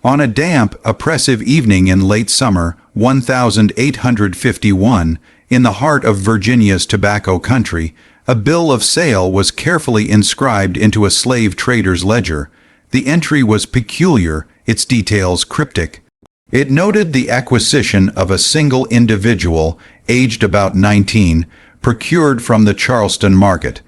On a damp, oppressive evening in late summer 1851, in the heart of Virginia's tobacco country, a bill of sale was carefully inscribed into a slave trader's ledger. The entry was peculiar, its details cryptic. It noted the acquisition of a single individual, aged about 19, procured from the Charleston market.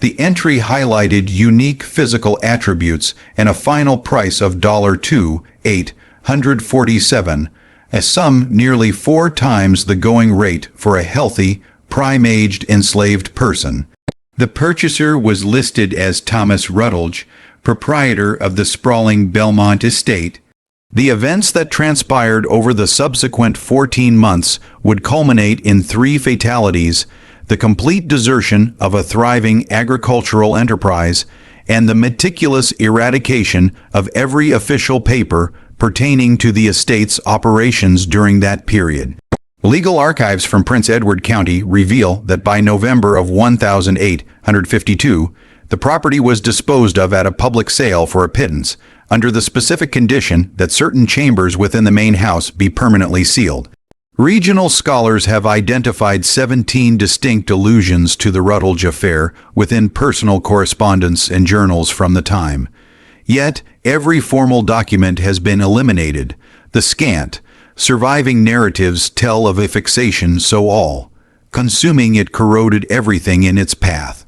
The entry highlighted unique physical attributes and a final price of $2,847, a sum nearly 4 times the going rate for a healthy, prime-aged enslaved person. The purchaser was listed as Thomas Rutledge, proprietor of the sprawling Belmont estate. The events that transpired over the subsequent 14 months would culminate in 3 fatalities: the complete desertion of a thriving agricultural enterprise, and the meticulous eradication of every official paper pertaining to the estate's operations during that period. Legal archives from Prince Edward County reveal that by November of 1852, the property was disposed of at a public sale for a pittance, under the specific condition that certain chambers within the main house be permanently sealed. Regional scholars have identified 17 distinct allusions to the Rutledge affair within personal correspondence and journals from the time. Yet, every formal document has been eliminated. The scant, surviving narratives tell of a fixation so all-consuming it corroded everything in its path.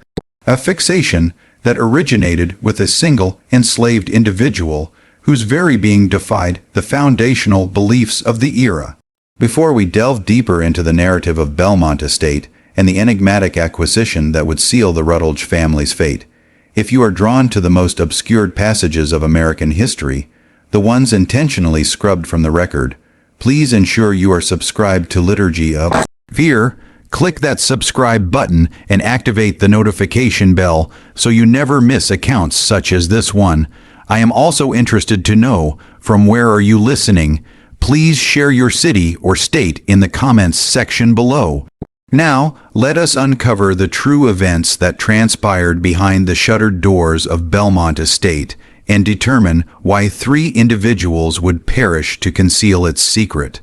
A fixation that originated with a single enslaved individual whose very being defied the foundational beliefs of the era. Before we delve deeper into the narrative of Belmont Estate and the enigmatic acquisition that would seal the Rutledge family's fate, if you are drawn to the most obscured passages of American history, the ones intentionally scrubbed from the record, please ensure you are subscribed to Liturgy of Fear. Click that subscribe button and activate the notification bell so you never miss accounts such as this one. I am also interested to know, from where are you listening? Please share your city or state in the comments section below. Now, let us uncover the true events that transpired behind the shuttered doors of Belmont Estate and determine why 3 individuals would perish to conceal its secret.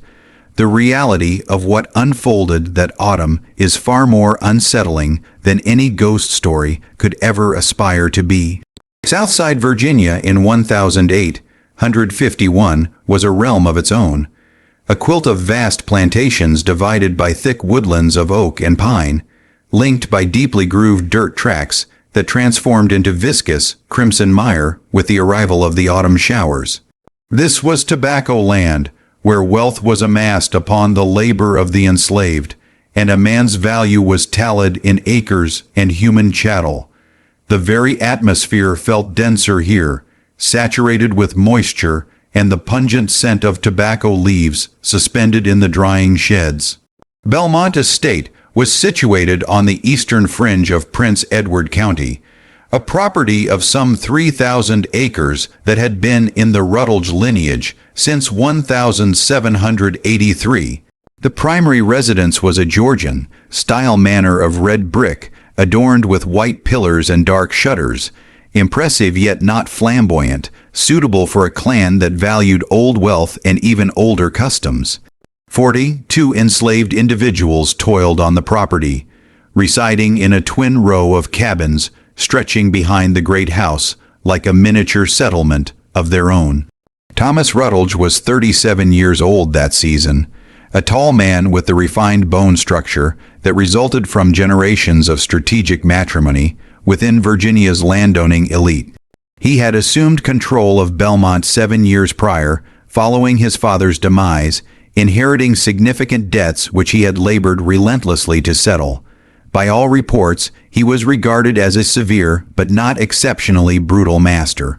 The reality of what unfolded that autumn is far more unsettling than any ghost story could ever aspire to be. Southside Virginia in 1851 was a realm of its own, a quilt of vast plantations divided by thick woodlands of oak and pine, linked by deeply grooved dirt tracks that transformed into viscous, crimson mire with the arrival of the autumn showers. This was tobacco land, where wealth was amassed upon the labor of the enslaved, and a man's value was tallied in acres and human chattel. The very atmosphere felt denser here, saturated with moisture and the pungent scent of tobacco leaves suspended in the drying sheds. Belmont Estate was situated on the eastern fringe of Prince Edward County, a property of some 3,000 acres that had been in the Rutledge lineage since 1783. The primary residence was a Georgian-style manor of red brick, adorned with white pillars and dark shutters, impressive yet not flamboyant, suitable for a clan that valued old wealth and even older customs. 42 enslaved individuals toiled on the property, residing in a twin row of cabins stretching behind the great house like a miniature settlement of their own. Thomas Rutledge was 37 years old that season, a tall man with the refined bone structure that resulted from generations of strategic matrimony within Virginia's landowning elite. He had assumed control of Belmont 7 years prior, following his father's demise, inheriting significant debts which he had labored relentlessly to settle. By all reports, he was regarded as a severe but not exceptionally brutal master.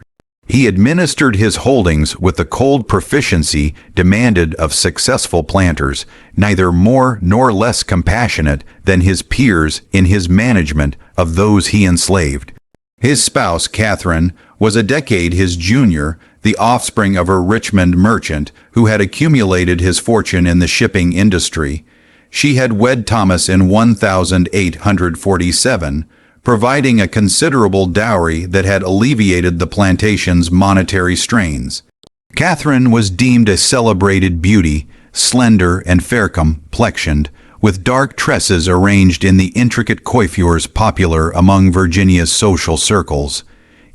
He administered his holdings with the cold proficiency demanded of successful planters, neither more nor less compassionate than his peers in his management of those he enslaved. His spouse, Catherine, was a decade his junior, the offspring of a Richmond merchant who had accumulated his fortune in the shipping industry. She had wed Thomas in 1847, providing a considerable dowry that had alleviated the plantation's monetary strains. Catherine was deemed a celebrated beauty, slender and fair-complexioned, with dark tresses arranged in the intricate coiffures popular among Virginia's social circles.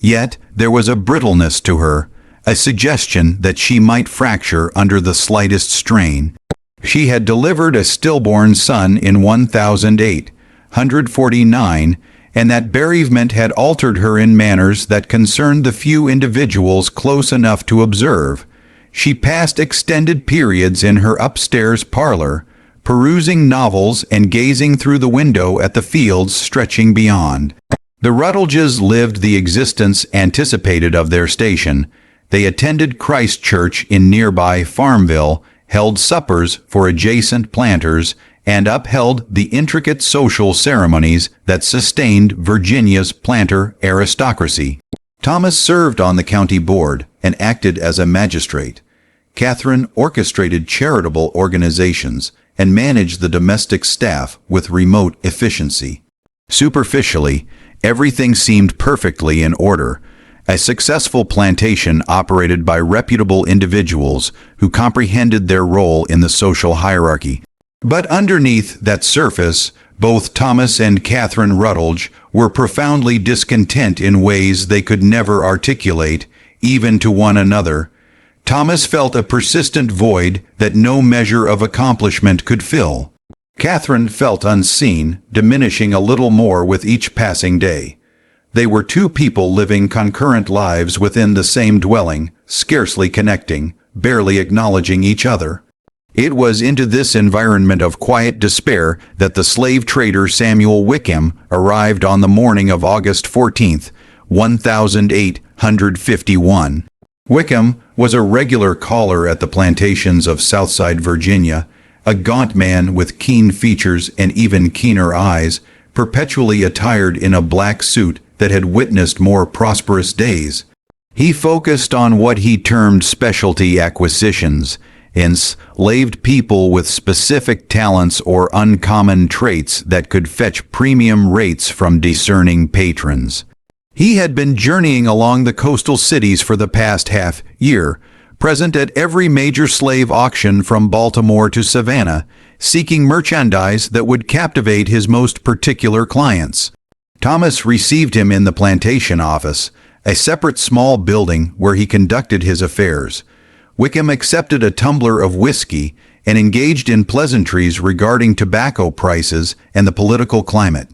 Yet there was a brittleness to her, a suggestion that she might fracture under the slightest strain. She had delivered a stillborn son in 1849, and that bereavement had altered her in manners that concerned the few individuals close enough to observe. She passed extended periods in her upstairs parlor, perusing novels and gazing through the window at the fields stretching beyond. The Rutledges lived the existence anticipated of their station. They attended Christ Church in nearby Farmville, held suppers for adjacent planters, and upheld the intricate social ceremonies that sustained Virginia's planter aristocracy. Thomas served on the county board and acted as a magistrate. Catherine orchestrated charitable organizations and managed the domestic staff with remote efficiency. Superficially, everything seemed perfectly in order. A successful plantation operated by reputable individuals who comprehended their role in the social hierarchy. But underneath that surface, both Thomas and Catherine Rutledge were profoundly discontent in ways they could never articulate, even to one another. Thomas felt a persistent void that no measure of accomplishment could fill. Catherine felt unseen, diminishing a little more with each passing day. They were two people living concurrent lives within the same dwelling, scarcely connecting, barely acknowledging each other. It was into this environment of quiet despair that the slave trader Samuel Wickham arrived on the morning of August 14th, 1851. Wickham was a regular caller at the plantations of Southside Virginia, a gaunt man with keen features and even keener eyes, perpetually attired in a black suit that had witnessed more prosperous days. He focused on what he termed specialty acquisitions, enslaved people with specific talents or uncommon traits that could fetch premium rates from discerning patrons. He had been journeying along the coastal cities for the past half-year, present at every major slave auction from Baltimore to Savannah, seeking merchandise that would captivate his most particular clients. Thomas received him in the plantation office, a separate small building where he conducted his affairs. Wickham accepted a tumbler of whiskey and engaged in pleasantries regarding tobacco prices and the political climate.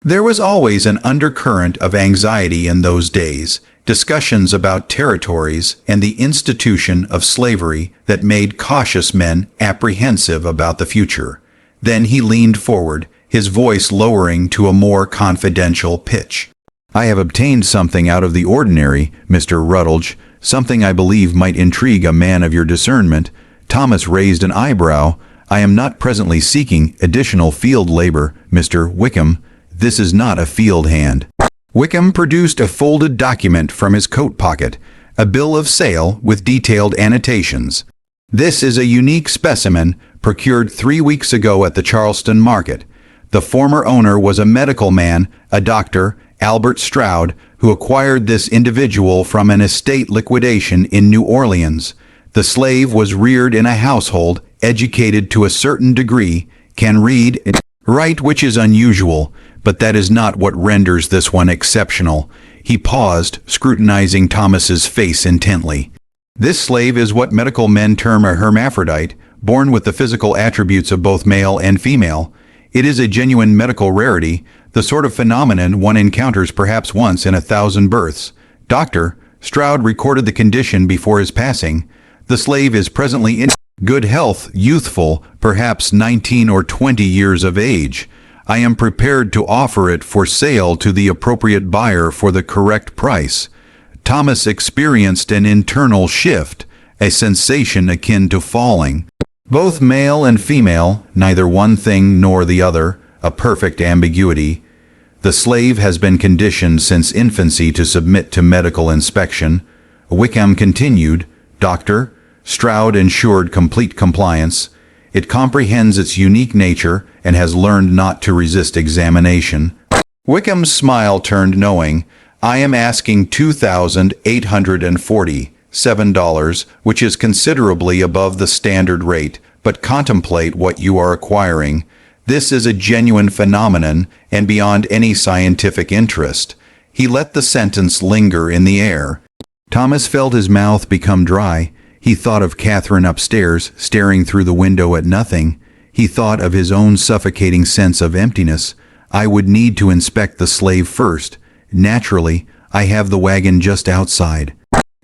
There was always an undercurrent of anxiety in those days, discussions about territories and the institution of slavery that made cautious men apprehensive about the future. Then he leaned forward, his voice lowering to a more confidential pitch. "I have obtained something out of the ordinary, Mr. Rutledge, something I believe might intrigue a man of your discernment." Thomas raised an eyebrow. "I am not presently seeking additional field labor, Mr. Wickham. This is not a field hand." Wickham produced a folded document from his coat pocket, a bill of sale with detailed annotations. "This is a unique specimen procured 3 weeks ago at the Charleston market. The former owner was a medical man, a Dr. Albert Stroud, who acquired this individual from an estate liquidation in New Orleans. The slave was reared in a household, educated to a certain degree, can read and write, which is unusual, but that is not what renders this one exceptional." He paused, scrutinizing Thomas's face intently. "This slave is what medical men term a hermaphrodite, born with the physical attributes of both male and female. It is a genuine medical rarity, the sort of phenomenon one encounters perhaps once in 1,000 births. Dr. Stroud recorded the condition before his passing. The slave is presently in good health, youthful, perhaps 19 or 20 years of age. I am prepared to offer it for sale to the appropriate buyer for the correct price." Thomas experienced an internal shift, a sensation akin to falling. Both male and female, neither one thing nor the other, a perfect ambiguity. The slave has been conditioned since infancy to submit to medical inspection. Wickham continued, "Dr. Stroud ensured complete compliance. It comprehends its unique nature and has learned not to resist examination." Wickham's smile turned knowing. "I am asking $2,840. $7, which is considerably above the standard rate, but contemplate what you are acquiring. This is a genuine phenomenon and beyond any scientific interest. He let the sentence linger in the air. Thomas felt his mouth become dry. He thought of Catherine upstairs, staring through the window at nothing. He thought of his own suffocating sense of emptiness. I would need to inspect the slave first. Naturally, I have the wagon just outside.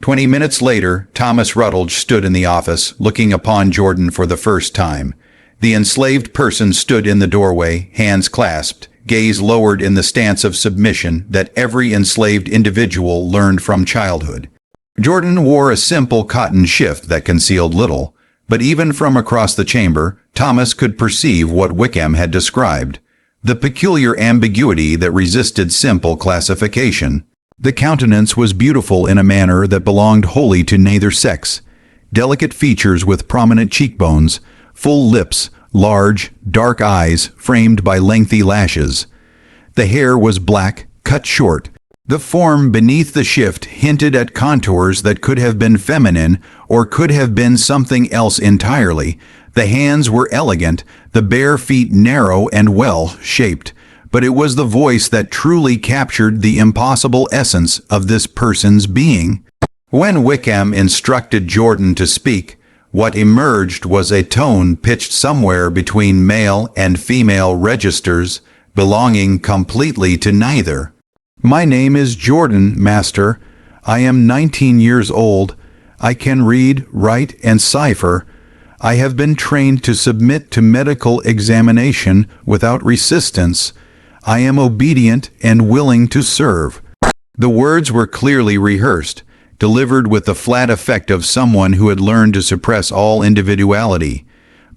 20 minutes later, Thomas Rutledge stood in the office, looking upon Jordan for the first time. The enslaved person stood in the doorway, hands clasped, gaze lowered in the stance of submission that every enslaved individual learned from childhood. Jordan wore a simple cotton shift that concealed little, but even from across the chamber, Thomas could perceive what Wickham had described, the peculiar ambiguity that resisted simple classification. The countenance was beautiful in a manner that belonged wholly to neither sex. Delicate features with prominent cheekbones, full lips, large, dark eyes framed by lengthy lashes. The hair was black, cut short. The form beneath the shift hinted at contours that could have been feminine or could have been something else entirely. The hands were elegant, the bare feet narrow and well-shaped. But it was the voice that truly captured the impossible essence of this person's being. When Wickham instructed Jordan to speak, what emerged was a tone pitched somewhere between male and female registers, belonging completely to neither. My name is Jordan, master. I am 19 years old. I can read, write, and cipher. I have been trained to submit to medical examination without resistance. I am obedient and willing to serve. The words were clearly rehearsed, delivered with the flat effect of someone who had learned to suppress all individuality.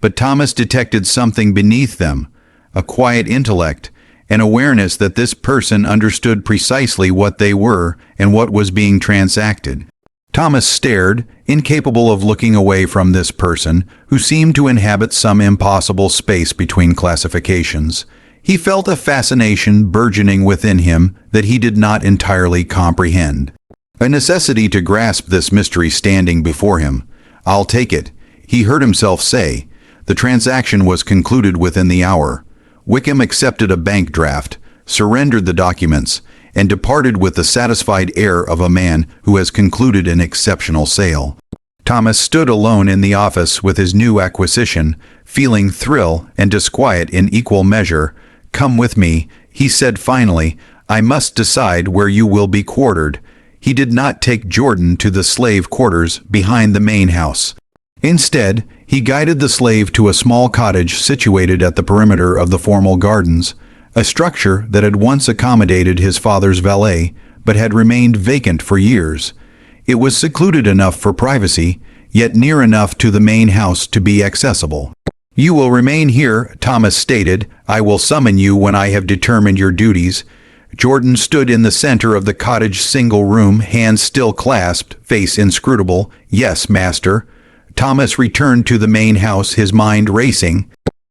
But Thomas detected something beneath them, a quiet intellect, an awareness that this person understood precisely what they were and what was being transacted. Thomas stared, incapable of looking away from this person, who seemed to inhabit some impossible space between classifications. He felt a fascination burgeoning within him that he did not entirely comprehend. A necessity to grasp this mystery standing before him. "I'll take it," he heard himself say. The transaction was concluded within the hour. Wickham accepted a bank draft, surrendered the documents, and departed with the satisfied air of a man who has concluded an exceptional sale. Thomas stood alone in the office with his new acquisition, feeling thrill and disquiet in equal measure. "Come with me," he said finally. "I must decide where you will be quartered." He did not take Jordan to the slave quarters behind the main house. Instead, he guided the slave to a small cottage situated at the perimeter of the formal gardens, a structure that had once accommodated his father's valet, but had remained vacant for years. It was secluded enough for privacy, yet near enough to the main house to be accessible. "You will remain here," Thomas stated. "I will summon you when I have determined your duties." Jordan stood in the center of the cottage single room, hands still clasped, face inscrutable. "Yes, master." Thomas returned to the main house, his mind racing.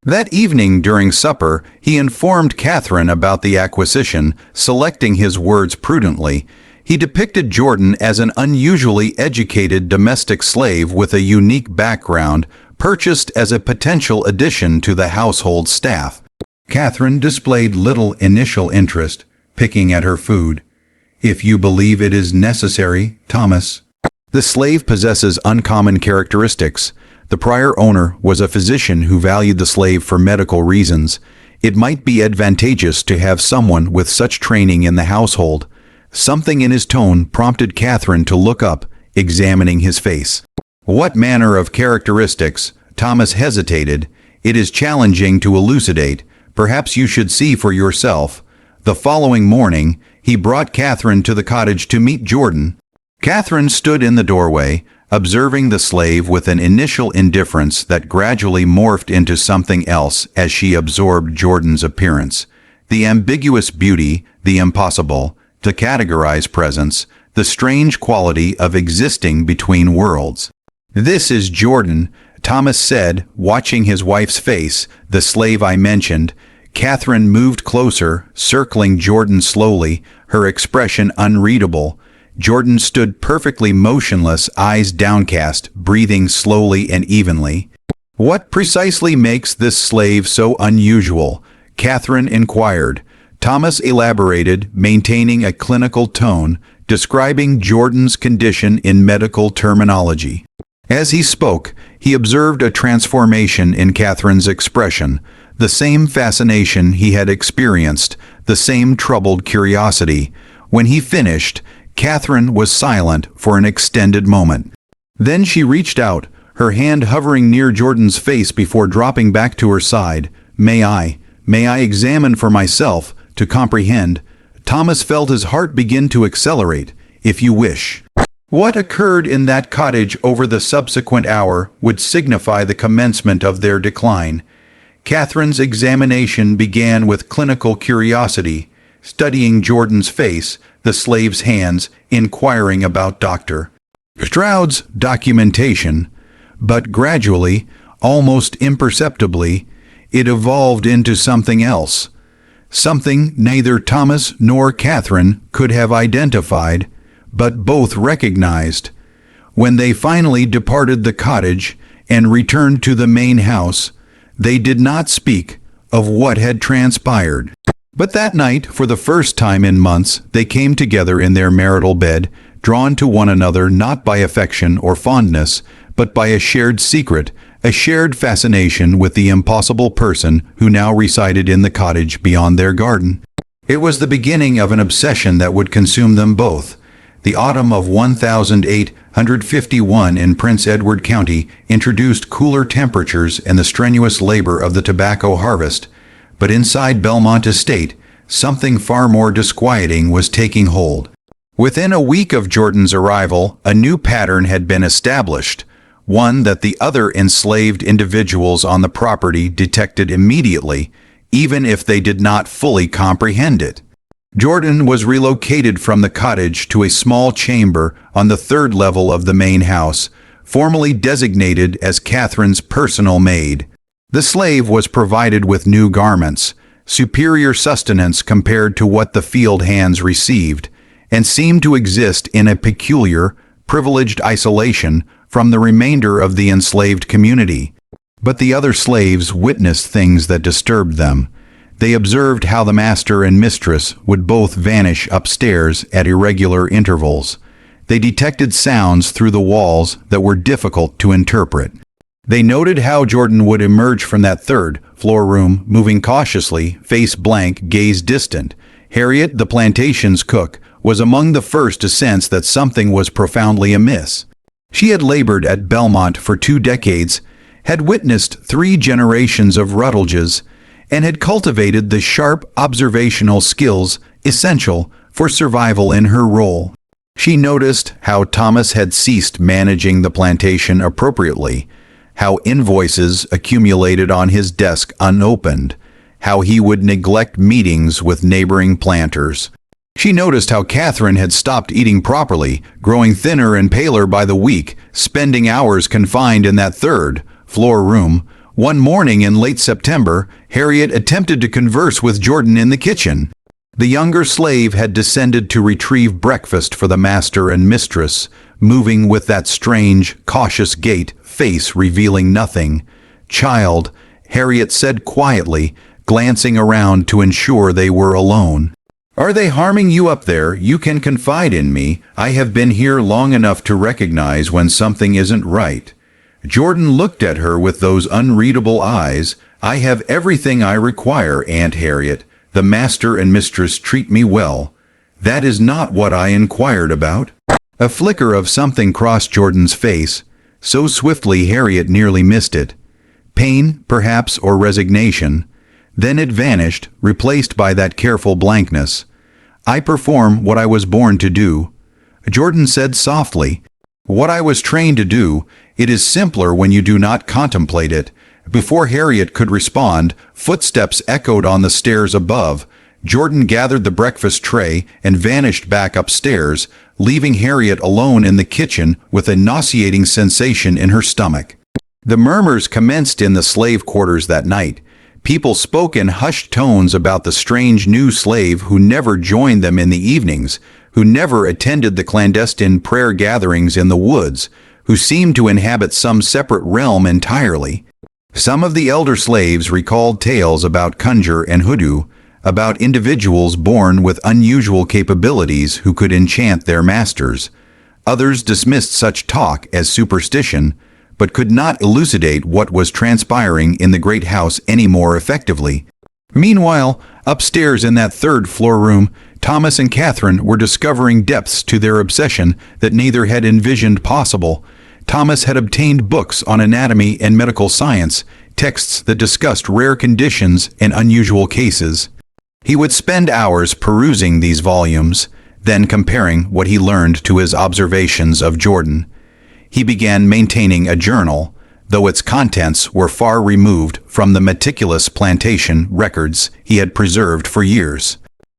That evening during supper, he informed Catherine about the acquisition, selecting his words prudently. He depicted Jordan as an unusually educated domestic slave with a unique background, purchased as a potential addition to the household staff. Catherine displayed little initial interest, picking at her food. "If you believe it is necessary, Thomas." The slave possesses uncommon characteristics. The prior owner was a physician who valued the slave for medical reasons. It might be advantageous to have someone with such training in the household. Something in his tone prompted Catherine to look up, examining his face. What manner of characteristics? Thomas hesitated. It is challenging to elucidate. Perhaps you should see for yourself. The following morning, he brought Catherine to the cottage to meet Jordan. Catherine stood in the doorway, observing the slave with an initial indifference that gradually morphed into something else as she absorbed Jordan's appearance. The ambiguous beauty, the impossible, to categorize presence, the strange quality of existing between worlds. "This is Jordan," Thomas said, watching his wife's face, "the slave I mentioned." Catherine moved closer, circling Jordan slowly, her expression unreadable. Jordan stood perfectly motionless, eyes downcast, breathing slowly and evenly. "What precisely makes this slave so unusual?" Catherine inquired. Thomas elaborated, maintaining a clinical tone, describing Jordan's condition in medical terminology. As he spoke, he observed a transformation in Catherine's expression, the same fascination he had experienced, the same troubled curiosity. When he finished, Catherine was silent for an extended moment. Then she reached out, her hand hovering near Jordan's face before dropping back to her side. May I examine for myself, to comprehend?" Thomas felt his heart begin to accelerate. "If you wish." What occurred in that cottage over the subsequent hour would signify the commencement of their decline. Catherine's examination began with clinical curiosity, studying Jordan's face, the slave's hands, inquiring about Dr. Stroud's documentation, but gradually, almost imperceptibly, it evolved into something else. Something neither Thomas nor Catherine could have identified, but both recognized. When they finally departed the cottage and returned to the main house, they did not speak of what had transpired. But that night, for the first time in months, they came together in their marital bed, drawn to one another not by affection or fondness, but by a shared secret, a shared fascination with the impossible person who now resided in the cottage beyond their garden. It was the beginning of an obsession that would consume them both. The autumn of 1851 in Prince Edward County introduced cooler temperatures and the strenuous labor of the tobacco harvest, but inside Belmont Estate, something far more disquieting was taking hold. Within a week of Jordan's arrival, a new pattern had been established, one that the other enslaved individuals on the property detected immediately, even if they did not fully comprehend it. Jordan was relocated from the cottage to a small chamber on the third level of the main house, formally designated as Catherine's personal maid. The slave was provided with new garments, superior sustenance compared to what the field hands received, and seemed to exist in a peculiar, privileged isolation from the remainder of the enslaved community. But the other slaves witnessed things that disturbed them. They observed how the master and mistress would both vanish upstairs at irregular intervals. They detected sounds through the walls that were difficult to interpret. They noted how Jordan would emerge from that third-floor room, moving cautiously, face blank, gaze distant. Harriet, the plantation's cook, was among the first to sense that something was profoundly amiss. She had labored at Belmont for 2 decades, had witnessed 3 generations of Rutledges, and had cultivated the sharp observational skills essential for survival in her role. She noticed how Thomas had ceased managing the plantation appropriately, how invoices accumulated on his desk unopened, how he would neglect meetings with neighboring planters. She noticed how Catherine had stopped eating properly, growing thinner and paler by the week, spending hours confined in that third-floor room. One morning in late September, Harriet attempted to converse with Jordan in the kitchen. The younger slave had descended to retrieve breakfast for the master and mistress, moving with that strange, cautious gait, face revealing nothing. "Child," Harriet said quietly, glancing around to ensure they were alone. "Are they harming you up there? You can confide in me. I have been here long enough to recognize when something isn't right." Jordan looked at her with those unreadable eyes. "I have everything I require, Aunt Harriet. The master and mistress treat me well. That is not what I inquired about." A flicker of something crossed Jordan's face, so swiftly Harriet nearly missed it. Pain, perhaps, or resignation. Then it vanished, replaced by that careful blankness. "I perform what I was born to do," Jordan said softly. "What I was trained to do. It is simpler when you do not contemplate it." Before Harriet could respond, footsteps echoed on the stairs above. Jordan gathered the breakfast tray and vanished back upstairs, leaving Harriet alone in the kitchen with a nauseating sensation in her stomach. The murmurs commenced in the slave quarters that night. People spoke in hushed tones about the strange new slave who never joined them in the evenings, who never attended the clandestine prayer gatherings in the woods, who seemed to inhabit some separate realm entirely. Some of the elder slaves recalled tales about conjure and hoodoo, about individuals born with unusual capabilities who could enchant their masters. Others dismissed such talk as superstition, but could not elucidate what was transpiring in the great house any more effectively. Meanwhile, upstairs in that third-floor room, Thomas and Catherine were discovering depths to their obsession that neither had envisioned possible. Thomas had obtained books on anatomy and medical science, texts that discussed rare conditions and unusual cases. He would spend hours perusing these volumes, then comparing what he learned to his observations of Jordan. He began maintaining a journal, though its contents were far removed from the meticulous plantation records he had preserved for years.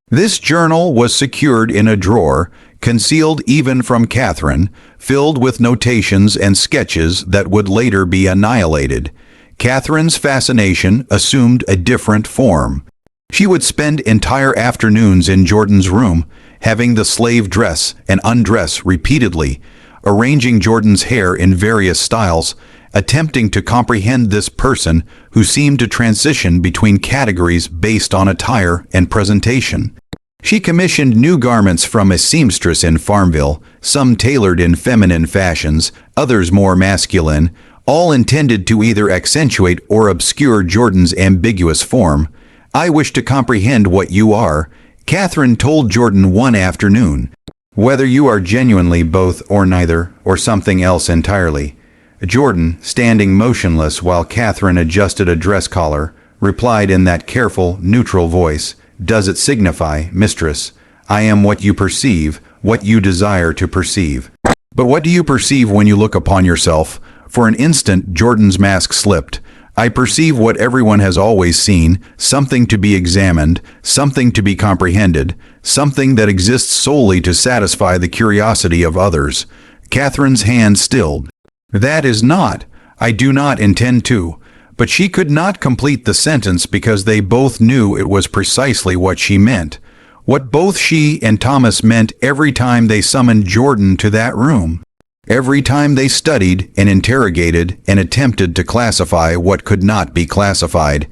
This journal was secured in a drawer, concealed even from Catherine, filled with notations and sketches that would later be annihilated. Catherine's fascination assumed a different form. She would spend entire afternoons in Jordan's room, having the slave dress and undress repeatedly, arranging Jordan's hair in various styles, attempting to comprehend this person who seemed to transition between categories based on attire and presentation. She commissioned new garments from a seamstress in Farmville, some tailored in feminine fashions, others more masculine, all intended to either accentuate or obscure Jordan's ambiguous form. "I wish to comprehend what you are," Catherine told Jordan one afternoon. "Whether you are genuinely both or neither, or something else entirely." Jordan, standing motionless while Catherine adjusted a dress collar, replied in that careful, neutral voice, "Does it signify, mistress? I am what you perceive, what you desire to perceive." "But what do you perceive when you look upon yourself?" For an instant Jordan's mask slipped. "I perceive what everyone has always seen, something to be examined, something to be comprehended, something that exists solely to satisfy the curiosity of others." Catherine's hand stilled. "That is not. I do not intend to." But she could not complete the sentence because they both knew it was precisely what she meant. What both she and Thomas meant every time they summoned Jordan to that room. Every time they studied and interrogated and attempted to classify what could not be classified.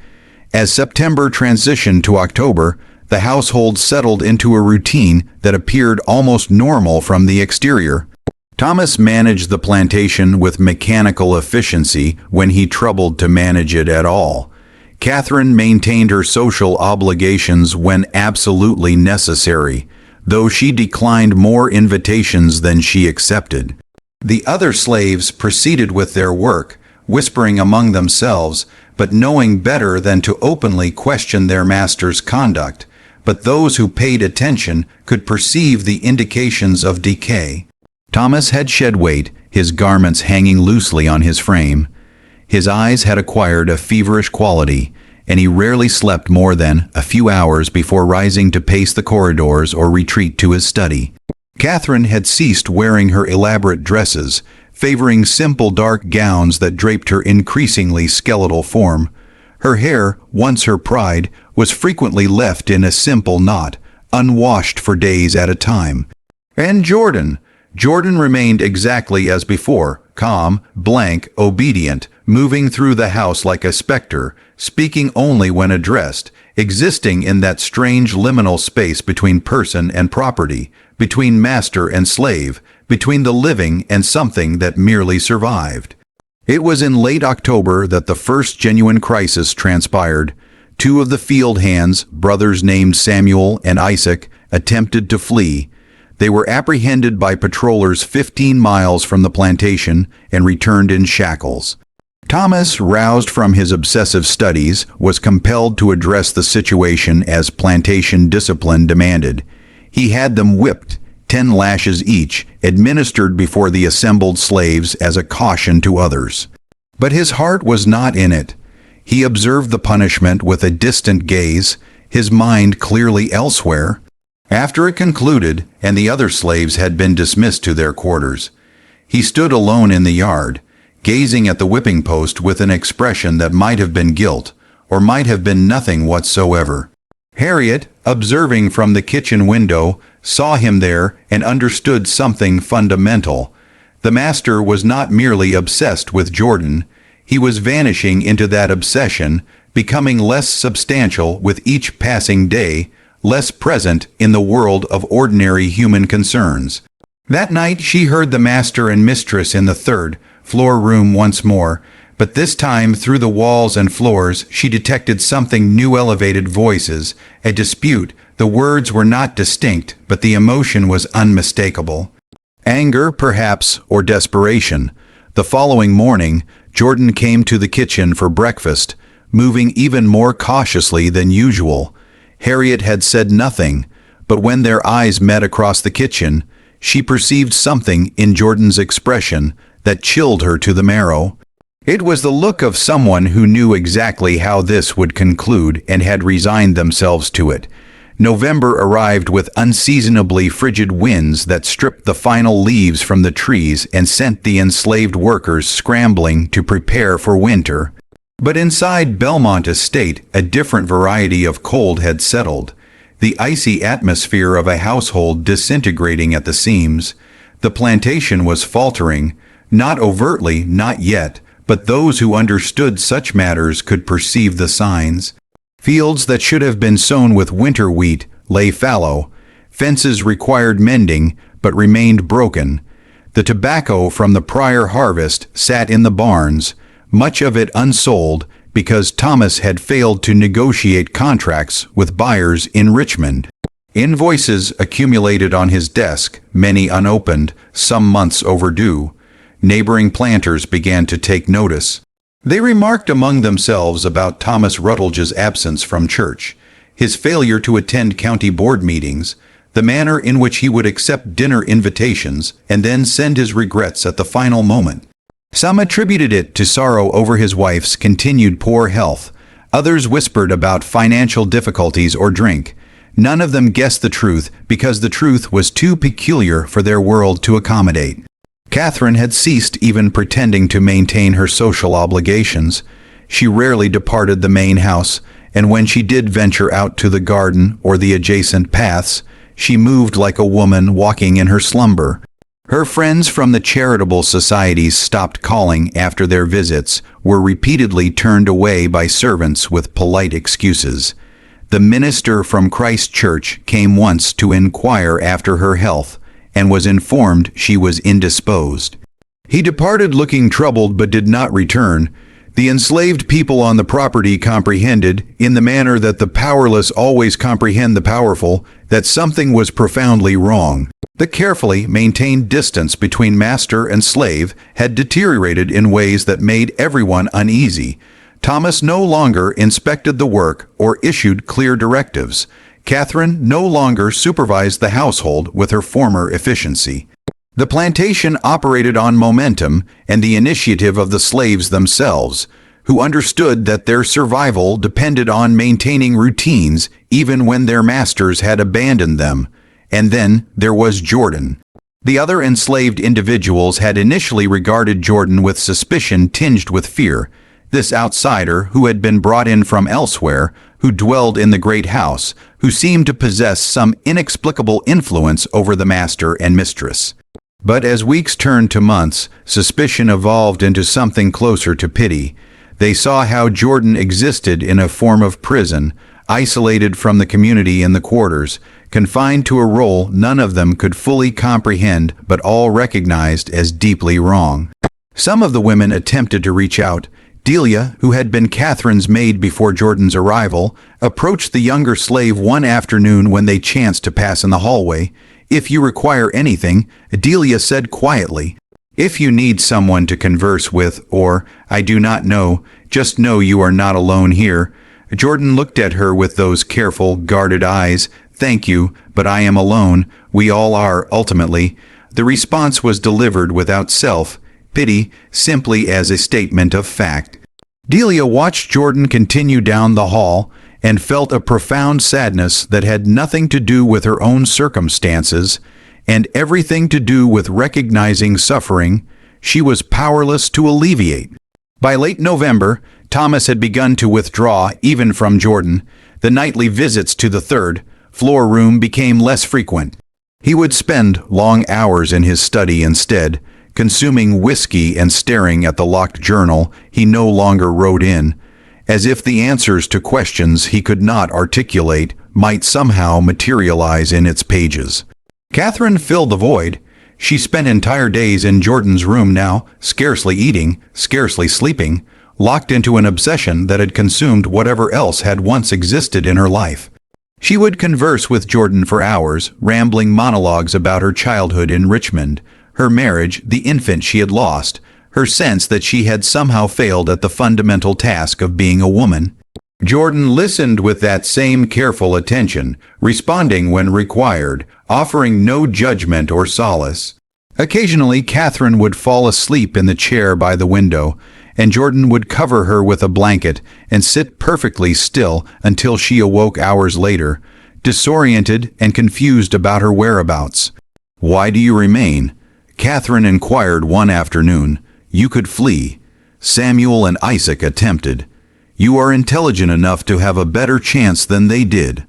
As September transitioned to October, the household settled into a routine that appeared almost normal from the exterior. Thomas managed the plantation with mechanical efficiency when he troubled to manage it at all. Catherine maintained her social obligations when absolutely necessary, though she declined more invitations than she accepted. The other slaves proceeded with their work, whispering among themselves, but knowing better than to openly question their master's conduct. But those who paid attention could perceive the indications of decay. Thomas had shed weight, his garments hanging loosely on his frame. His eyes had acquired a feverish quality, and he rarely slept more than a few hours before rising to pace the corridors or retreat to his study. Catherine had ceased wearing her elaborate dresses, favoring simple dark gowns that draped her increasingly skeletal form. Her hair, once her pride, was frequently left in a simple knot, unwashed for days at a time. And Jordan remained exactly as before, calm, blank, obedient, moving through the house like a specter, speaking only when addressed, existing in that strange liminal space between person and property, between master and slave, between the living and something that merely survived. It was in late October that the first genuine crisis transpired. Two of the field hands, brothers named Samuel and Isaac, attempted to flee. They were apprehended by patrollers 15 miles from the plantation and returned in shackles. Thomas, roused from his obsessive studies, was compelled to address the situation as plantation discipline demanded. He had them whipped, 10 lashes each, administered before the assembled slaves as a caution to others. But his heart was not in it. He observed the punishment with a distant gaze, his mind clearly elsewhere. After it concluded, and the other slaves had been dismissed to their quarters, he stood alone in the yard, gazing at the whipping post with an expression that might have been guilt, or might have been nothing whatsoever. Harriet, observing from the kitchen window, saw him there and understood something fundamental. The master was not merely obsessed with Jordan. He was vanishing into that obsession, becoming less substantial with each passing day, less present in the world of ordinary human concerns. That night she heard the master and mistress in the third-floor room once more, but this time through the walls and floors she detected something new. Elevated voices, a dispute. The words were not distinct, but the emotion was unmistakable. Anger, perhaps, or desperation. The following morning, Jordan came to the kitchen for breakfast, moving even more cautiously than usual. Harriet had said nothing, but when their eyes met across the kitchen, she perceived something in Jordan's expression that chilled her to the marrow. It was the look of someone who knew exactly how this would conclude and had resigned themselves to it. November arrived with unseasonably frigid winds that stripped the final leaves from the trees and sent the enslaved workers scrambling to prepare for winter. But inside Belmont Estate, a different variety of cold had settled. The icy atmosphere of a household disintegrating at the seams. The plantation was faltering, not overtly, not yet, but those who understood such matters could perceive the signs. Fields that should have been sown with winter wheat lay fallow. Fences required mending, but remained broken. The tobacco from the prior harvest sat in the barns, much of it unsold, because Thomas had failed to negotiate contracts with buyers in Richmond. Invoices accumulated on his desk, many unopened, some months overdue. Neighboring planters began to take notice. They remarked among themselves about Thomas Rutledge's absence from church, his failure to attend county board meetings, the manner in which he would accept dinner invitations and then send his regrets at the final moment. Some attributed it to sorrow over his wife's continued poor health. Others whispered about financial difficulties or drink. None of them guessed the truth because the truth was too peculiar for their world to accommodate. Catherine had ceased even pretending to maintain her social obligations. She rarely departed the main house, and when she did venture out to the garden or the adjacent paths, she moved like a woman walking in her slumber. Her friends from the charitable societies stopped calling after their visits, were repeatedly turned away by servants with polite excuses. The minister from Christ Church came once to inquire after her health, and was informed she was indisposed. He departed looking troubled but did not return. The enslaved people on the property comprehended, in the manner that the powerless always comprehend the powerful, that something was profoundly wrong. The carefully maintained distance between master and slave had deteriorated in ways that made everyone uneasy. Thomas no longer inspected the work or issued clear directives. Catherine no longer supervised the household with her former efficiency. The plantation operated on momentum and the initiative of the slaves themselves, who understood that their survival depended on maintaining routines even when their masters had abandoned them. And then there was Jordan. The other enslaved individuals had initially regarded Jordan with suspicion tinged with fear. This outsider, who had been brought in from elsewhere, who dwelled in the great house, who seemed to possess some inexplicable influence over the master and mistress. But as weeks turned to months, suspicion evolved into something closer to pity. They saw how Jordan existed in a form of prison, isolated from the community in the quarters, confined to a role none of them could fully comprehend but all recognized as deeply wrong. Some of the women attempted to reach out. Delia, who had been Catherine's maid before Jordan's arrival, approached the younger slave one afternoon when they chanced to pass in the hallway. "If you require anything," Delia said quietly. "If you need someone to converse with, or, I do not know, just know you are not alone here." Jordan looked at her with those careful, guarded eyes. "Thank you, but I am alone. We all are, ultimately." The response was delivered without self-pity, simply as a statement of fact. Delia watched Jordan continue down the hall and felt a profound sadness that had nothing to do with her own circumstances and everything to do with recognizing suffering she was powerless to alleviate. By late November, Thomas had begun to withdraw even from Jordan. The nightly visits to the third floor room became less frequent. He would spend long hours in his study instead, consuming whiskey and staring at the locked journal he no longer wrote in, as if the answers to questions he could not articulate might somehow materialize in its pages. Catherine filled the void. She spent entire days in Jordan's room now, scarcely eating, scarcely sleeping, locked into an obsession that had consumed whatever else had once existed in her life. She would converse with Jordan for hours, rambling monologues about her childhood in Richmond, her marriage, the infant she had lost, her sense that she had somehow failed at the fundamental task of being a woman. Jordan listened with that same careful attention, responding when required, offering no judgment or solace. Occasionally, Catherine would fall asleep in the chair by the window, and Jordan would cover her with a blanket and sit perfectly still until she awoke hours later, disoriented and confused about her whereabouts. "Why do you remain?" Catherine inquired one afternoon. "You could flee. Samuel and Isaac attempted. You are intelligent enough to have a better chance than they did."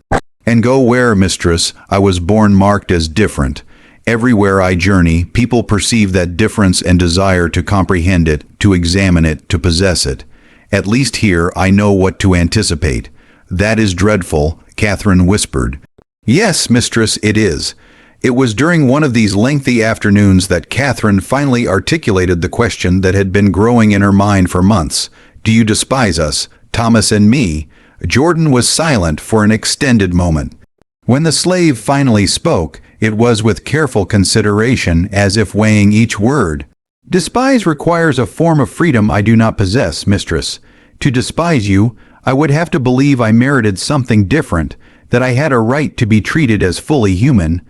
"And go where, mistress? I was born marked as different. Everywhere I journey, people perceive that difference and desire to comprehend it, to examine it, to possess it. At least here I know what to anticipate." "That is dreadful," Catherine whispered. "Yes, mistress, it is." It was during one of these lengthy afternoons that Catherine finally articulated the question that had been growing in her mind for months. "Do you despise us, Thomas and me?" Jordan was silent for an extended moment. When the slave finally spoke, it was with careful consideration, as if weighing each word. "Despise requires a form of freedom I do not possess, mistress. To despise you, I would have to believe I merited something different, that I had a right to be treated as fully human.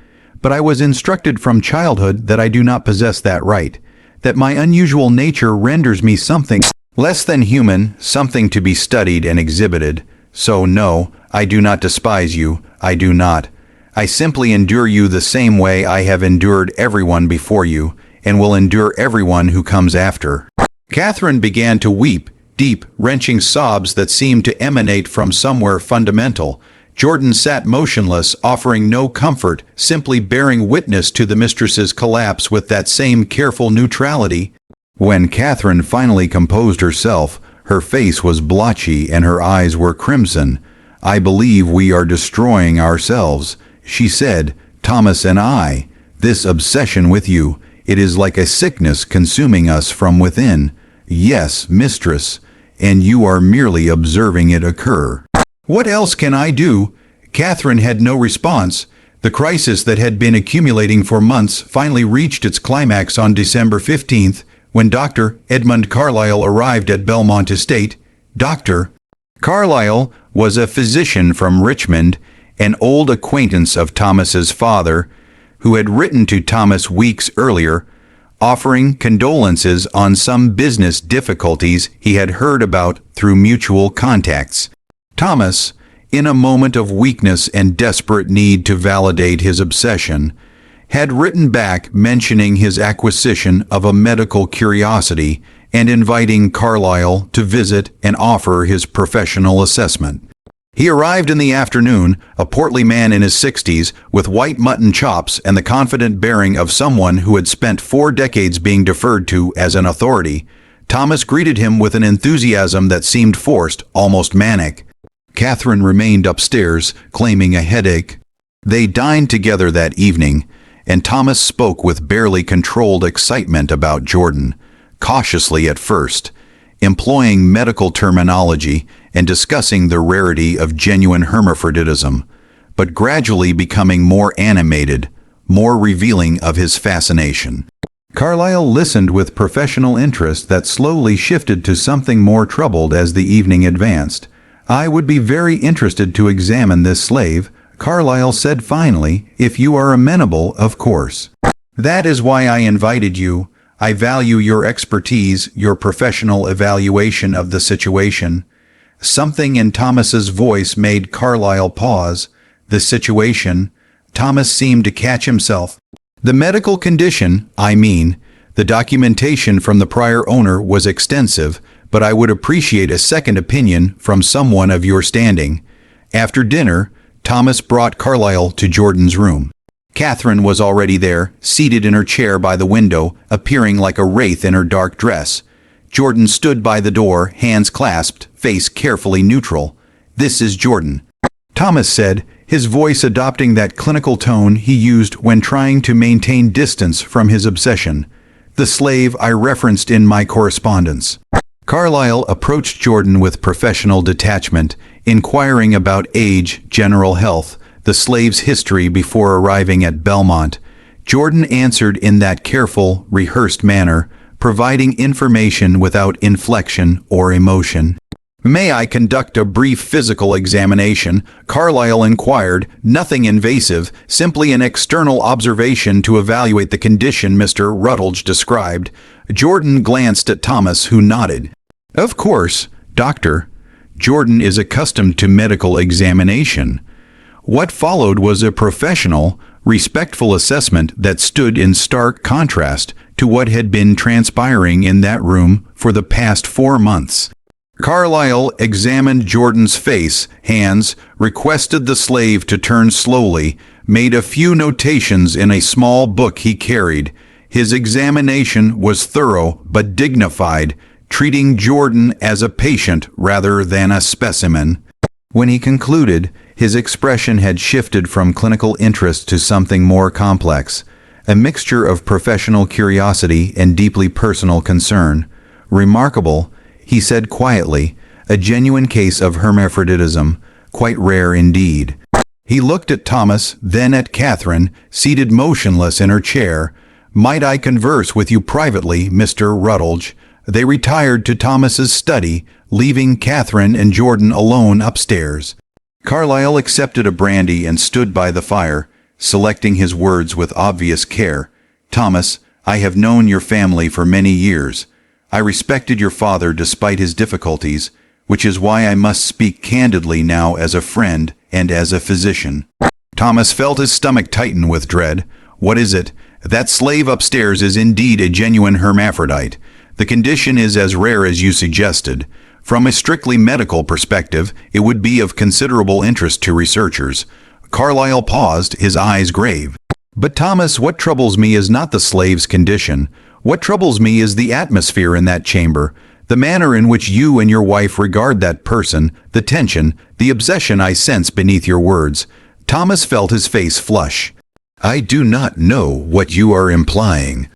But I was instructed from childhood that I do not possess that right, that my unusual nature renders me something less than human, something to be studied and exhibited. So no, I do not despise you, I do not. I simply endure you the same way I have endured everyone before you, and will endure everyone who comes after." Catherine began to weep, deep, wrenching sobs that seemed to emanate from somewhere fundamental. Jordan sat motionless, offering no comfort, simply bearing witness to the mistress's collapse with that same careful neutrality. When Catherine finally composed herself, her face was blotchy and her eyes were crimson. "I believe we are destroying ourselves," she said, "Thomas and I. This obsession with you, it is like a sickness consuming us from within. Yes, mistress, and you are merely observing it occur." "What else can I do?" Catherine had no response. The crisis that had been accumulating for months finally reached its climax on December 15th, when Dr. Edmund Carlyle arrived at Belmont Estate. Dr. Carlyle was a physician from Richmond, an old acquaintance of Thomas's father, who had written to Thomas weeks earlier, offering condolences on some business difficulties he had heard about through mutual contacts. Thomas, in a moment of weakness and desperate need to validate his obsession, had written back mentioning his acquisition of a medical curiosity and inviting Carlyle to visit and offer his professional assessment. He arrived in the afternoon, a portly man in his 60s, with white mutton chops and the confident bearing of someone who had spent 4 decades being deferred to as an authority. Thomas greeted him with an enthusiasm that seemed forced, almost manic. Catherine remained upstairs, claiming a headache. They dined together that evening, and Thomas spoke with barely controlled excitement about Jordan, cautiously at first, employing medical terminology and discussing the rarity of genuine hermaphroditism, but gradually becoming more animated, more revealing of his fascination. Carlyle listened with professional interest that slowly shifted to something more troubled as the evening advanced. "I would be very interested to examine this slave," Carlyle said finally, "if you are amenable, of course. That is why I invited you. I value your expertise, your professional evaluation of the situation." Something in Thomas's voice made Carlyle pause. The situation. Thomas seemed to catch himself. "The medical condition, I mean. The documentation from the prior owner was extensive, but I would appreciate a second opinion from someone of your standing." After dinner, Thomas brought Carlyle to Jordan's room. Catherine was already there, seated in her chair by the window, appearing like a wraith in her dark dress. Jordan stood by the door, hands clasped, face carefully neutral. "This is Jordan," Thomas said, his voice adopting that clinical tone he used when trying to maintain distance from his obsession. "The slave I referenced in my correspondence." Carlyle approached Jordan with professional detachment, inquiring about age, general health, the slave's history before arriving at Belmont. Jordan answered in that careful, rehearsed manner, providing information without inflection or emotion. "May I conduct a brief physical examination?" Carlyle inquired. "Nothing invasive, simply an external observation to evaluate the condition Mr. Rutledge described." Jordan glanced at Thomas, who nodded. "Of course, Doctor." Jordan is accustomed to medical examination. What followed was a professional, respectful assessment that stood in stark contrast to what had been transpiring in that room for the past 4 months. Carlyle examined Jordan's face, hands, requested the slave to turn slowly, made a few notations in a small book he carried. His examination was thorough but dignified, treating Jordan as a patient rather than a specimen. When he concluded, his expression had shifted from clinical interest to something more complex, a mixture of professional curiosity and deeply personal concern. "Remarkable," he said quietly, "a genuine case of hermaphroditism, quite rare indeed." He looked at Thomas, then at Catherine, seated motionless in her chair. "Might I converse with you privately, Mr. Rutledge?" They retired to Thomas's study, leaving Catherine and Jordan alone upstairs. Carlyle accepted a brandy and stood by the fire, selecting his words with obvious care. "Thomas, I have known your family for many years. I respected your father despite his difficulties, which is why I must speak candidly now as a friend and as a physician." Thomas felt his stomach tighten with dread. "What is it?" "That slave upstairs is indeed a genuine hermaphrodite. The condition is as rare as you suggested. From a strictly medical perspective, it would be of considerable interest to researchers." Carlyle paused, his eyes grave. "But Thomas, what troubles me is not the slave's condition. What troubles me is the atmosphere in that chamber, the manner in which you and your wife regard that person, the tension, the obsession I sense beneath your words." Thomas felt his face flush. "I do not know what you are implying."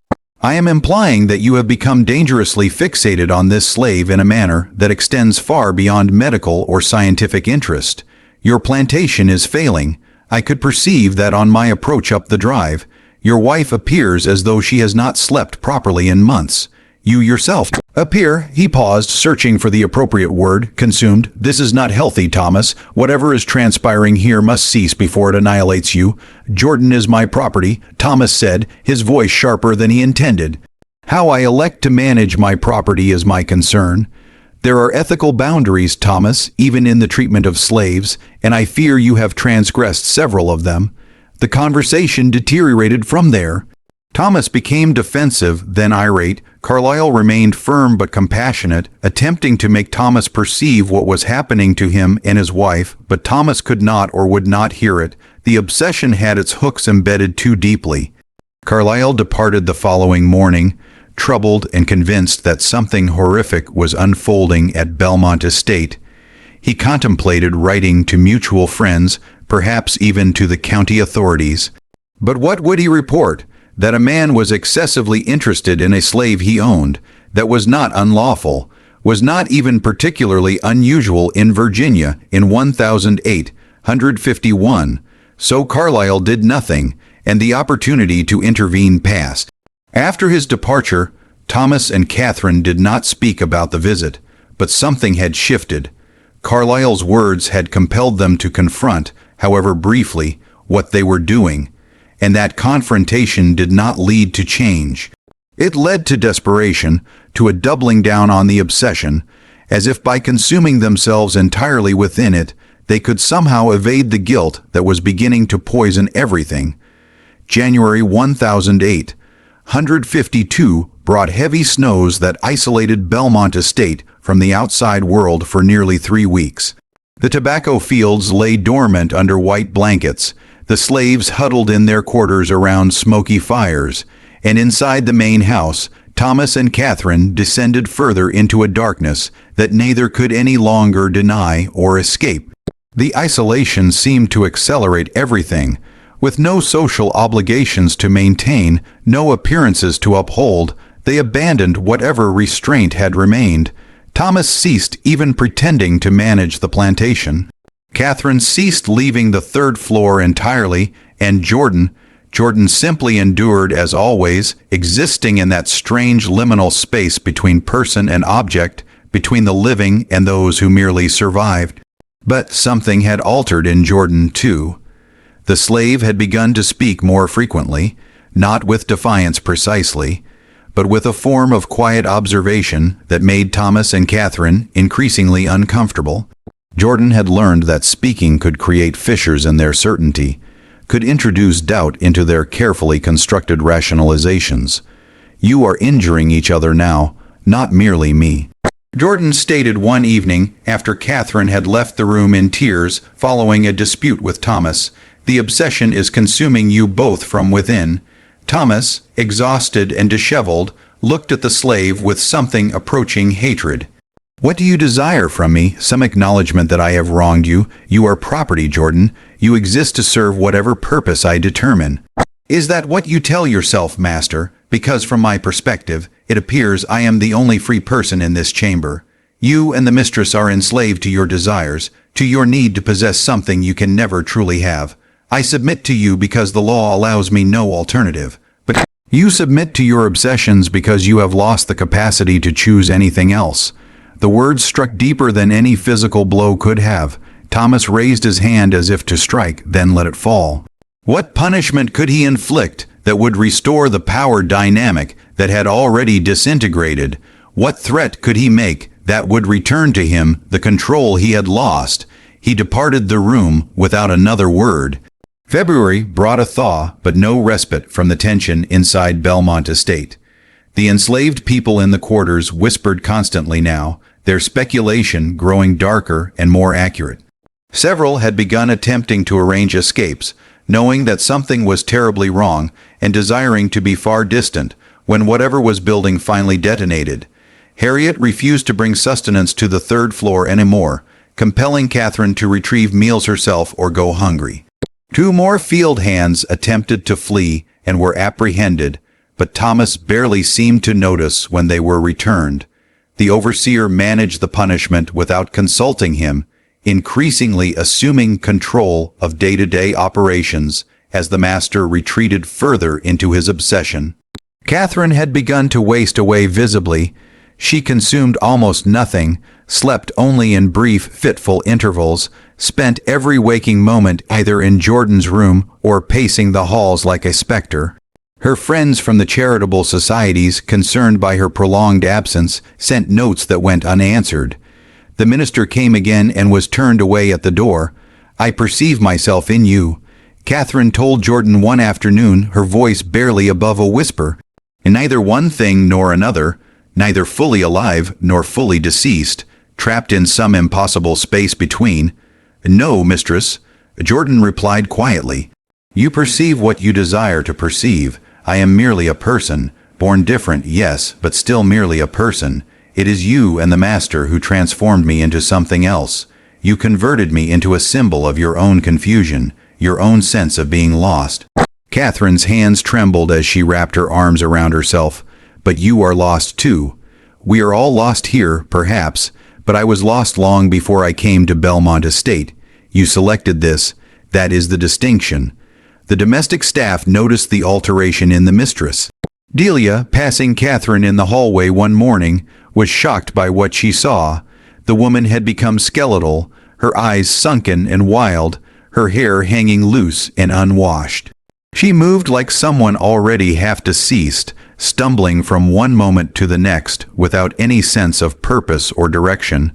"I am implying that you have become dangerously fixated on this slave in a manner that extends far beyond medical or scientific interest. Your plantation is failing. I could perceive that on my approach up the drive. Your wife appears as though she has not slept properly in months. You yourself appear," he paused, searching for the appropriate word, consumed. "This is not healthy, Thomas. Whatever is transpiring here must cease before it annihilates you." "Jordan is my property," Thomas said, his voice sharper than he intended. "How I elect to manage my property is my concern. There are ethical boundaries, Thomas, even in the treatment of slaves, and I fear you have transgressed several of them." The conversation deteriorated from there. Thomas became defensive, then irate. Carlyle remained firm but compassionate, attempting to make Thomas perceive what was happening to him and his wife, but Thomas could not or would not hear it. The obsession had its hooks embedded too deeply. Carlyle departed the following morning, troubled and convinced that something horrific was unfolding at Belmont Estate. He contemplated writing to mutual friends, perhaps even to the county authorities. But what would he report? That a man was excessively interested in a slave he owned, that was not unlawful, was not even particularly unusual in Virginia in 1851. So Carlyle did nothing, and the opportunity to intervene passed. After his departure, Thomas and Catherine did not speak about the visit, but something had shifted. Carlyle's words had compelled them to confront, however briefly, what they were doing, and that confrontation did not lead to change. It led to desperation, to a doubling down on the obsession, as if by consuming themselves entirely within it, they could somehow evade the guilt that was beginning to poison everything. January 1008, 152 brought heavy snows that isolated Belmont Estate from the outside world for nearly 3 weeks. The tobacco fields lay dormant under white blankets, the slaves huddled in their quarters around smoky fires, and inside the main house, Thomas and Catherine descended further into a darkness that neither could any longer deny or escape. The isolation seemed to accelerate everything. With no social obligations to maintain, no appearances to uphold, they abandoned whatever restraint had remained. Thomas ceased even pretending to manage the plantation. Catherine ceased leaving the third floor entirely, and Jordan simply endured as always, existing in that strange liminal space between person and object, between the living and those who merely survived. But something had altered in Jordan, too. The slave had begun to speak more frequently, not with defiance precisely, but with a form of quiet observation that made Thomas and Catherine increasingly uncomfortable. Jordan had learned that speaking could create fissures in their certainty, could introduce doubt into their carefully constructed rationalizations. "You are injuring each other now, not merely me," Jordan stated one evening after Catherine had left the room in tears following a dispute with Thomas. "The obsession is consuming you both from within." Thomas, exhausted and disheveled, looked at the slave with something approaching hatred. "What do you desire from me? Some acknowledgement that I have wronged you? You are property, Jordan. You exist to serve whatever purpose I determine." "Is that what you tell yourself, master? Because from my perspective, it appears I am the only free person in this chamber. You and the mistress are enslaved to your desires, to your need to possess something you can never truly have. I submit to you because the law allows me no alternative. But you submit to your obsessions because you have lost the capacity to choose anything else." The words struck deeper than any physical blow could have. Thomas raised his hand as if to strike, then let it fall. What punishment could he inflict that would restore the power dynamic that had already disintegrated? What threat could he make that would return to him the control he had lost? He departed the room without another word. February brought a thaw, but no respite from the tension inside Belmont Estate. The enslaved people in the quarters whispered constantly now, their speculation growing darker and more accurate. Several had begun attempting to arrange escapes, knowing that something was terribly wrong and desiring to be far distant when whatever was building finally detonated. Harriet refused to bring sustenance to the third floor anymore, compelling Catherine to retrieve meals herself or go hungry. 2 more field hands attempted to flee and were apprehended, but Thomas barely seemed to notice when they were returned. The overseer managed the punishment without consulting him, increasingly assuming control of day-to-day operations as the master retreated further into his obsession. Catherine had begun to waste away visibly. She consumed almost nothing, slept only in brief, fitful intervals, spent every waking moment either in Jordan's room or pacing the halls like a specter. Her friends from the charitable societies, concerned by her prolonged absence, sent notes that went unanswered. The minister came again and was turned away at the door. "I perceive myself in you," Catherine told Jordan one afternoon, her voice barely above a whisper. Neither one thing nor another, neither fully alive nor fully deceased, trapped in some impossible space between. "No, mistress," Jordan replied quietly. "You perceive what you desire to perceive. I am merely a person, born different, yes, but still merely a person. It is you and the master who transformed me into something else. You converted me into a symbol of your own confusion, your own sense of being lost." Catherine's hands trembled as she wrapped her arms around herself. "But you are lost too. We are all lost here, perhaps, but I was lost long before I came to Belmont Estate. You selected this. That is the distinction." The domestic staff noticed the alteration in the mistress. Delia, passing Catherine in the hallway one morning, was shocked by what she saw. The woman had become skeletal, her eyes sunken and wild, her hair hanging loose and unwashed. She moved like someone already half deceased, stumbling from one moment to the next without any sense of purpose or direction.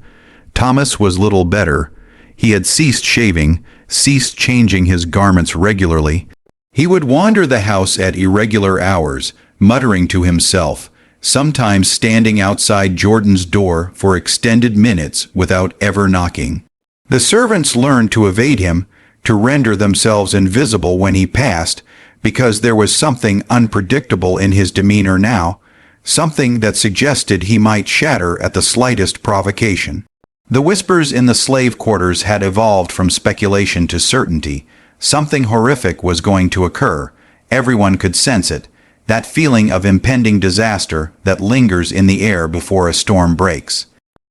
Thomas was little better. He had ceased shaving, ceased changing his garments regularly. He would wander the house at irregular hours, muttering to himself, sometimes standing outside Jordan's door for extended minutes without ever knocking. The servants learned to evade him, to render themselves invisible when he passed, because there was something unpredictable in his demeanor now, something that suggested he might shatter at the slightest provocation. The whispers in the slave quarters had evolved from speculation to certainty. Something horrific was going to occur. Everyone could sense it, that feeling of impending disaster that lingers in the air before a storm breaks.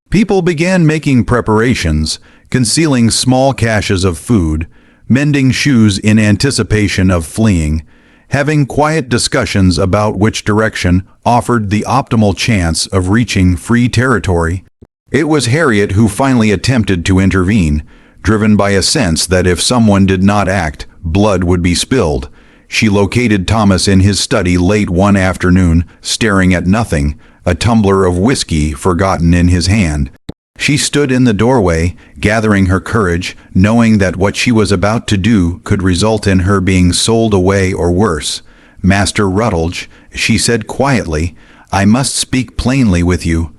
People began making preparations, concealing small caches of food, mending shoes in anticipation of fleeing, having quiet discussions about which direction offered the optimal chance of reaching free territory. It was Harriet who finally attempted to intervene, driven by a sense that if someone did not act, blood would be spilled. She located Thomas in his study late one afternoon, staring at nothing, a tumbler of whiskey forgotten in his hand. She stood in the doorway, gathering her courage, knowing that what she was about to do could result in her being sold away or worse. "Master Rutledge," she said quietly, "I must speak plainly with you."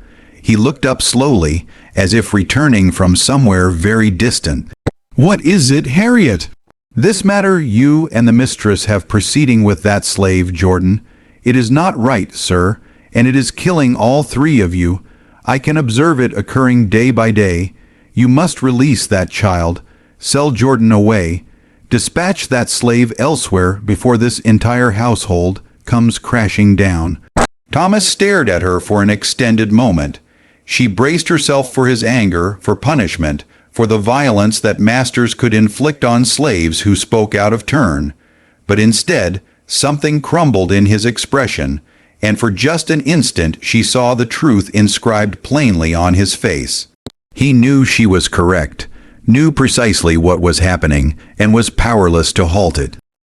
He looked up slowly, as if returning from somewhere very distant. "What is it, Harriet?" "This matter you and the mistress have proceeding with that slave, Jordan. It is not right, sir, and it is killing all three of you. I can observe it occurring day by day. You must release that child, sell Jordan away, dispatch that slave elsewhere before this entire household comes crashing down." Thomas stared at her for an extended moment. She braced herself for his anger, for punishment, for the violence that masters could inflict on slaves who spoke out of turn. But instead, something crumbled in his expression, and for just an instant she saw the truth inscribed plainly on his face. He knew she was correct, knew precisely what was happening, and was powerless to halt it.